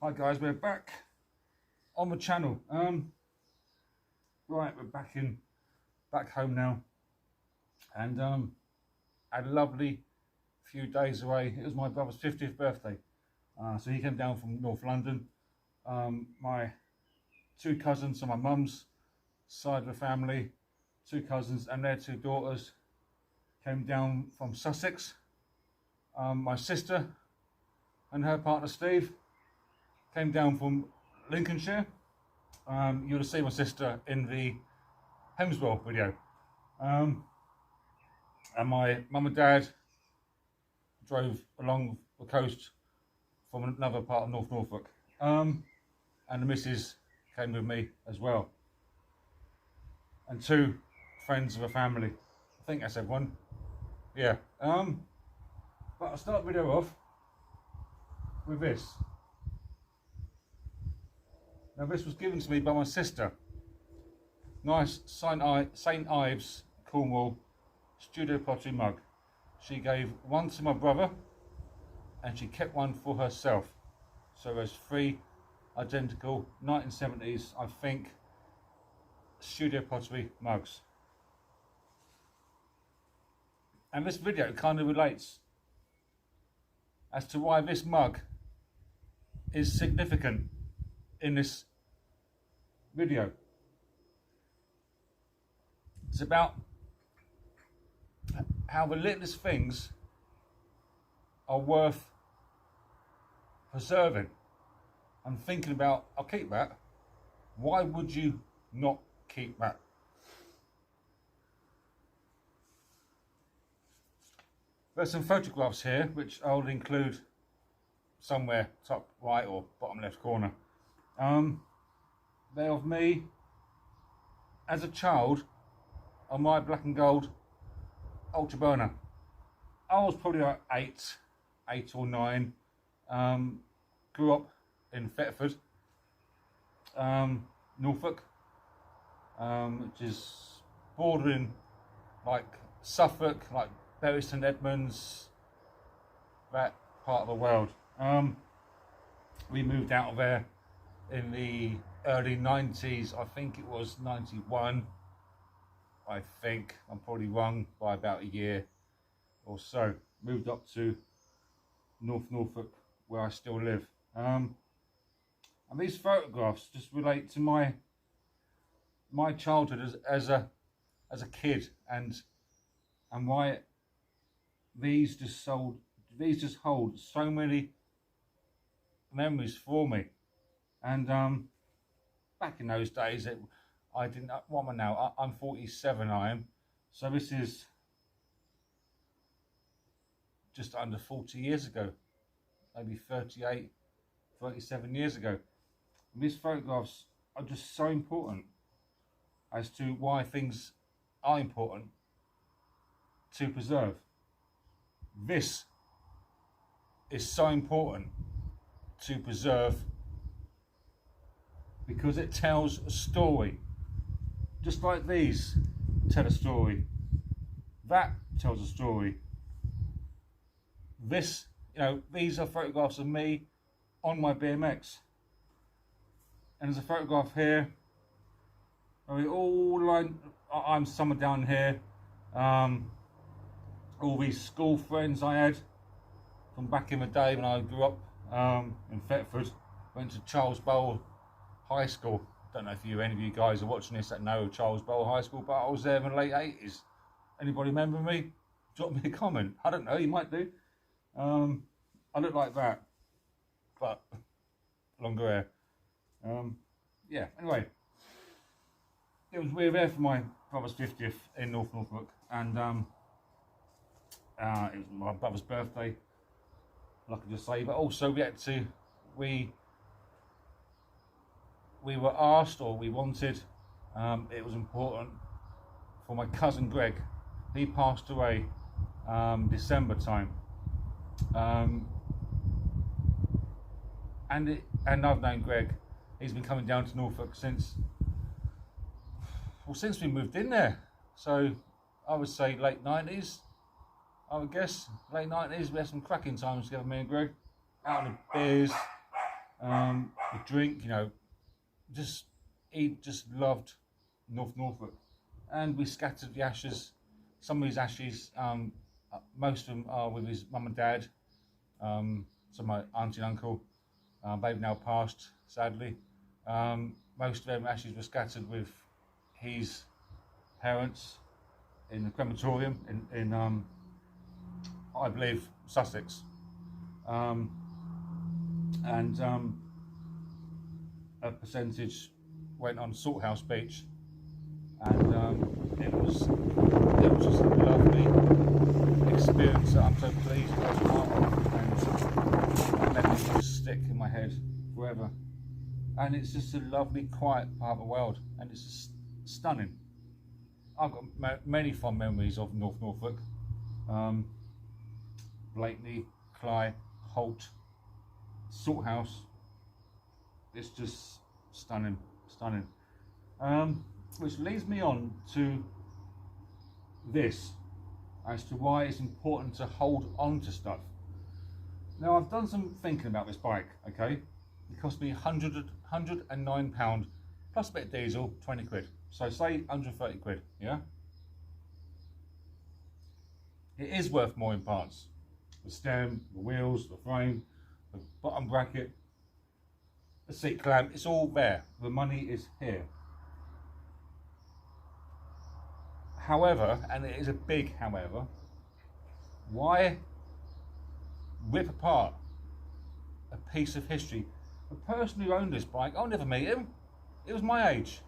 Hi guys, we're back on the channel. Right, we're back home now, and had a lovely few days away. It was my brother's 50th birthday, so he came down from North London. My two cousins on my mum's side of the family, two cousins and their two daughters, came down from Sussex. My sister and her partner Steve came down from Lincolnshire. You'll see my sister in the Hemswell video. And my mum and dad drove along the coast from another part of North Norfolk. And the missus came with me as well. And two friends of the family. I think that's everyone. Yeah. But I'll start the video off with this. Now this was given to me by my sister. Nice St Ives, Cornwall studio pottery mug. She gave one to my brother and she kept one for herself. So there's three identical 1970s, I think, studio pottery mugs. And this video kind of relates as to why this mug is significant in this video. It's about how the littlest things are worth preserving. I'm thinking about, I'll keep that. Why would you not keep that? There's some photographs here which I'll include somewhere top right or bottom left corner. They're of me as a child on my black and gold ultra burner. I was probably like eight or nine. Grew up in Thetford, Norfolk, which is bordering like Suffolk, like Bury St Edmunds, that part of the world. We moved out of there in the early 90s. I think it was 91. I think I'm probably wrong by about a year or so. Moved up to North Norfolk, where I still live. And these photographs just relate to my childhood as a kid, and why these just hold so many memories for me. And back in those days, I didn't. What am I now? I'm 47. I am. So this is just under 40 years ago, maybe 38, 37 years ago. And these photographs are just so important as to why things are important to preserve. This is so important to preserve because it tells a story. Just like these tell a story. That tells a story. This, these are photographs of me on my BMX. And there's a photograph here. I'm somewhere down here. All these school friends I had from back in the day when I grew up in Thetford. Went to Charles Bowl High School. Don't know if any of you guys are watching this that know Charles Bowl High School, but I was there in the late 80s. Anybody remember me? Drop me a comment. I don't know, you might do. I look like that, but longer hair. Yeah, anyway. We were there for my brother's 50th in North Norfolk, and it was my brother's birthday, like I just say, but also we were asked, or we wanted, it was important for my cousin Greg. He passed away December time, and I've known Greg. He's been coming down to Norfolk since we moved in there. So I would say late 90s, I would guess. Late 90s, we had some cracking times together, me and Greg. Out on the beers, the drink, you know, he just loved Norfolk. And we scattered the ashes. Some of his ashes, most of them are with his mum and dad. So my auntie and uncle, they've now passed, sadly. Most of them ashes were scattered with his parents in the crematorium in I believe, Sussex. And a percentage went on Salthouse Beach, and it was just a lovely experience that I'm so pleased I was part of, and memories just stick in my head forever. And it's just a lovely, quiet part of the world, and it's just stunning. I've got many fond memories of Norfolk. Blakeney, Cly, Holt, Salthouse. It's just stunning, stunning. Which leads me on to this, as to why it's important to hold on to stuff. Now, I've done some thinking about this bike, okay? It cost me £109 plus a bit of diesel, 20 quid. So say 130 quid, yeah? It is worth more in parts. The stem, the wheels, the frame, the bottom bracket, the seat clamp, it's all there. The money is here. However, and it is a big however, why rip apart a piece of history? The person who owned this bike, I'll never meet him. It was my age.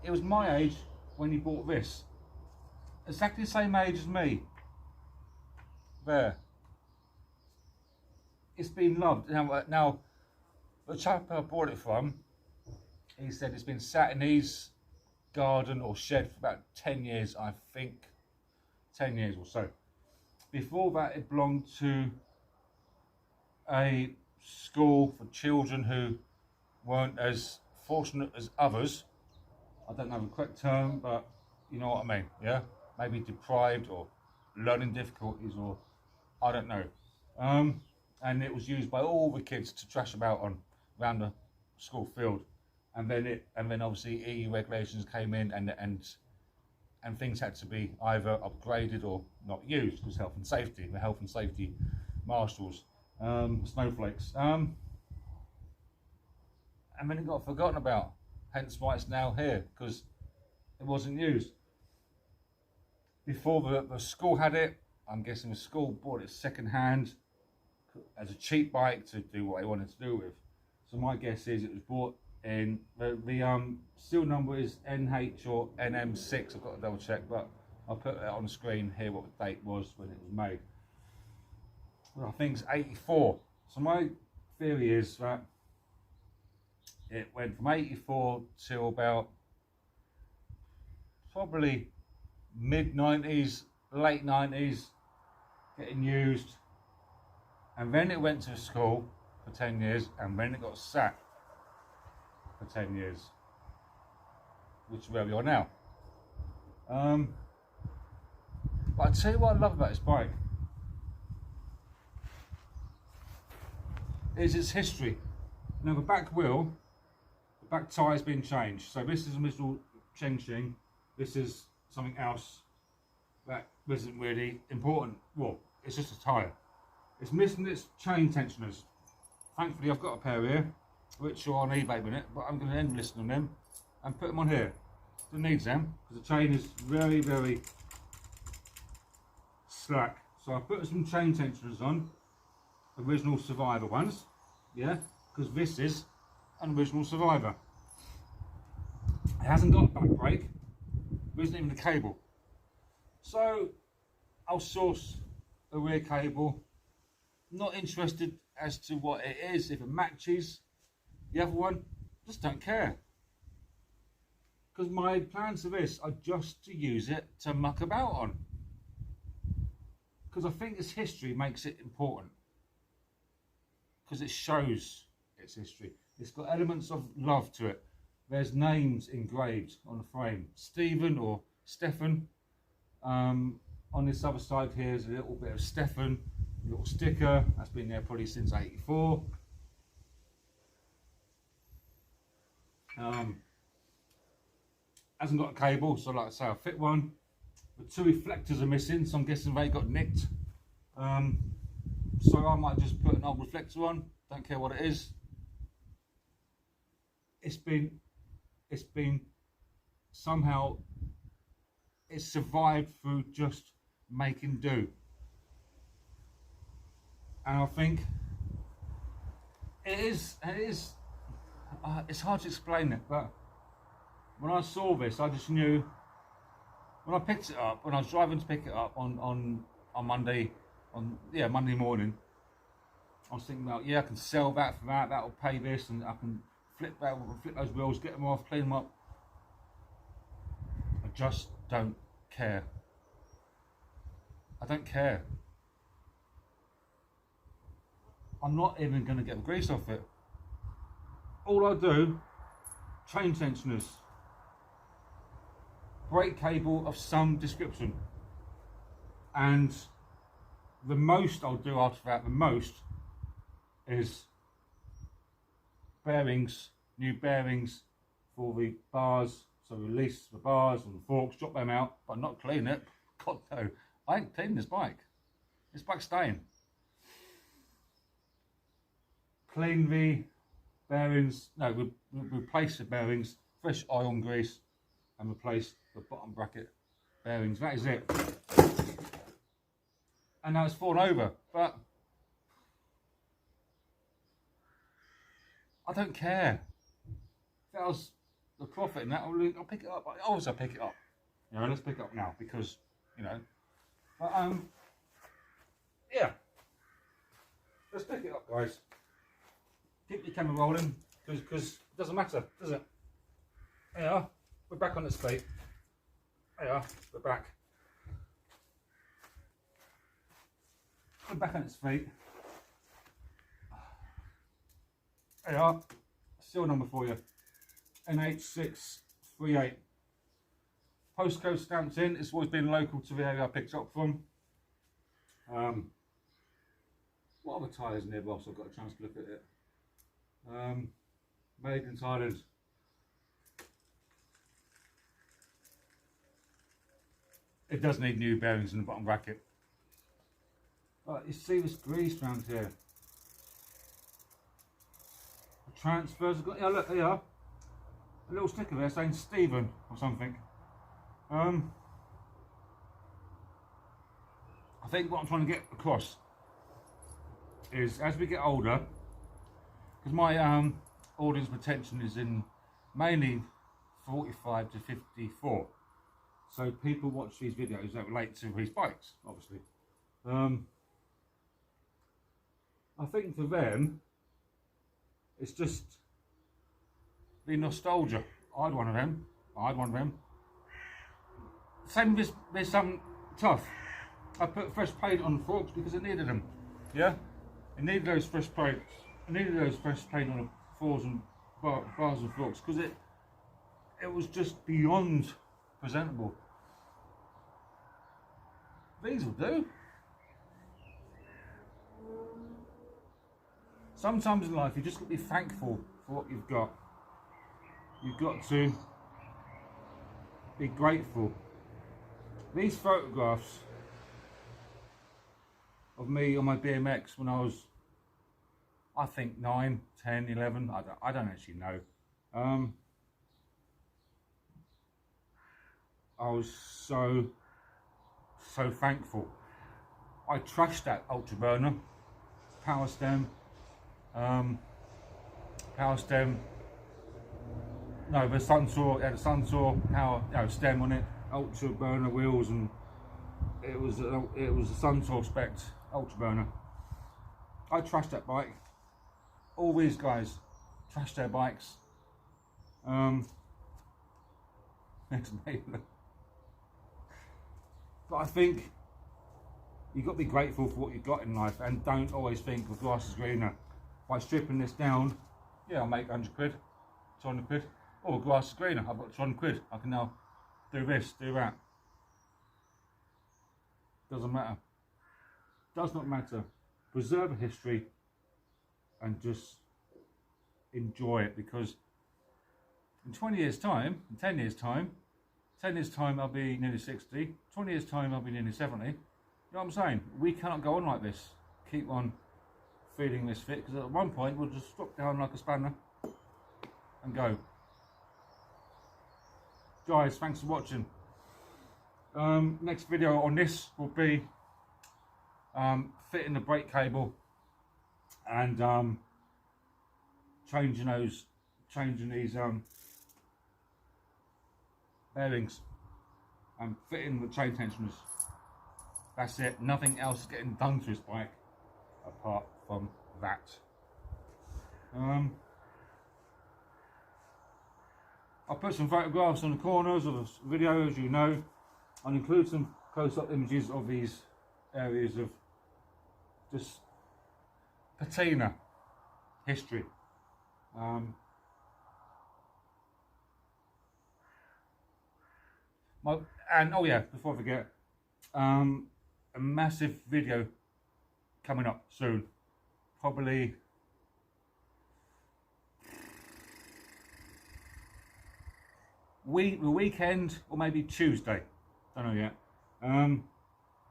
It was my age when he bought this. Exactly the same age as me. There. It's been loved. Now the chap I bought it from, he said it's been sat in his garden or shed for about 10 years, I think. 10 years or so. Before that, it belonged to a school for children who weren't as fortunate as others. I don't know the correct term, but you know what I mean, yeah? Maybe deprived or learning difficulties, or I don't know. And it was used by all the kids to trash about on around the school field. And then obviously EU regulations came in, and things had to be either upgraded or not used because health and safety, the health and safety marshals, snowflakes. And then it got forgotten about, hence why it's now here, because it wasn't used. Before the school had it, I'm guessing the school bought it second hand as a cheap bike to do what they wanted to do with. So my guess is it was bought in, the seal number is NH or NM6, I've got to double check, but I'll put it on the screen here what the date was when it was made. Well, I think it's 84. So my theory is that it went from 84 till about probably mid-90s, late 90s, getting used, and then it went to school for 10 years, and then it got sat for 10 years, which is where we are now. But I tell you what I love about this bike is its history. Now the back wheel, the back tyre has been changed. So this is a original Chengxing. This is something else that isn't really important. Well, it's just a tyre. It's missing its chain tensioners. Thankfully I've got a pair here, which are on eBay with it, but I'm going to end listing on them and put them on here. It needs them because the chain is very, very slack. So I put some chain tensioners on, original Survivor ones, yeah, because this is an original Survivor. It hasn't got a back brake, there isn't even a cable. So I'll source a rear cable. Not interested as to what it is, if it matches the other one, just don't care. Because my plans for this are just to use it to muck about on. Because I think its history makes it important. Because it shows its history. It's got elements of love to it. There's names engraved on the frame. Stephen or Stefan. On this other side here is a little bit of Stefan, a little sticker. That's been there probably since '84. Hasn't got a cable, so like I say, I'll fit one. The two reflectors are missing, so I'm guessing they got nicked. So I might just put an old reflector on, don't care what it is. It's been somehow, it's survived through just making do. And I think it's hard to explain it, but when I saw this, I just knew, when I picked it up, when I was driving to pick it up on Monday, Monday morning, I was thinking about, I can sell that for that, that'll pay this, and I can flip those wheels, get them off, clean them up. I just don't care. I don't care. I'm not even going to get the grease off it. All I do, chain tensioners, brake cable of some description, and the most I'll do after that, is bearings, new bearings for the bars. So release the bars and the forks, drop them out, but not clean it. God no, I ain't cleaning this bike. This bike's staying. Clean the bearings, replace the bearings, fresh oil and grease, and replace the bottom bracket bearings. That is it. And now it's fallen over, but I don't care. If that was the profit in that, I'll pick it up. I'll pick it up. Let's pick it up now, because, but let's pick it up, guys. Keep your camera rolling, because it doesn't matter, does it? There you are. We're back on its feet. There you are. We're back. We're back on its feet. There you are. Seal number for you. NH638. Postcode stamped in. It's always been local to the area I picked up from. What other tyres in there, boss? I've got a chance to look at it. Made in Thailand. It does need new bearings in the bottom bracket. But you see this grease around here. The transfers have got, look, here, a little sticker there saying Stephen or something. I think what I'm trying to get across is, as we get older, because my audience retention is in mainly 45 to 54, so people watch these videos that relate to these bikes, obviously. I think for them, it's just the nostalgia. I had one of them. Same with some Tough. I put fresh paint on the forks because it needed them. Yeah, it needed those fresh paint. I needed those fresh paint on the fours and bars and forks because it was just beyond presentable. These will do. Sometimes in life you just got to be thankful for what you've got. You've got to be grateful. These photographs of me on my BMX when I was, I think 9, 10, 11, I don't actually know. I was so thankful. I trashed that ultra burner, power stem, no, the Sunsaw, had a Sunsaw power, stem on it, ultra burner wheels, and it was a Sunsaw spec ultra burner. I trashed that bike. All these guys trashed their bikes. Next neighbour. But I think you've got to be grateful for what you've got in life, and don't always think the grass is greener. By stripping this down, yeah, I'll make 100 quid, 200 quid. Oh, grass is greener, I've got 200 quid. I can now do this, do that. Doesn't matter. Does not matter. Preserve history and just enjoy it, because in 20 years time, in 10 years time, 10 years time I'll be nearly 60, 20 years time I'll be nearly 70. You know what I'm saying? We cannot go on like this, keep on feeding this fit, because at one point we'll just drop down like a spanner and go. Guys, thanks for watching. Next video on this will be fitting the brake cable and changing these bearings and fitting the chain tensioners. That's it. Nothing else is getting done to this bike apart from that. I'll put some photographs on the corners of the video, as you know. I'll include some close-up images of these areas of just patina history. And oh yeah, before I forget, a massive video coming up soon, probably the weekend or maybe Tuesday, don't know yet.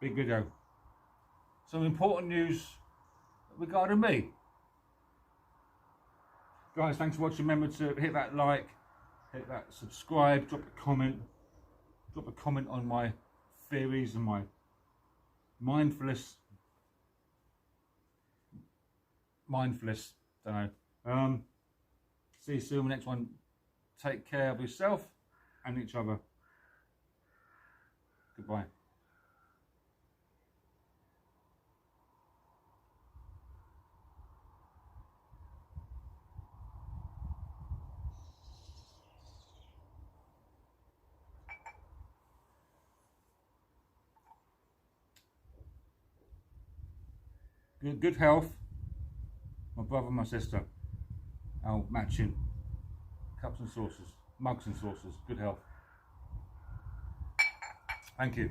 Big video, some important news regarding me. Guys, thanks for watching. Remember to hit that like, hit that subscribe, drop a comment on my theories and my mindfulness, don't know. See you soon in the next one. Take care of yourself and each other. Goodbye. Good health, my brother and my sister, our matching cups and saucers, mugs and saucers, good health. Thank you.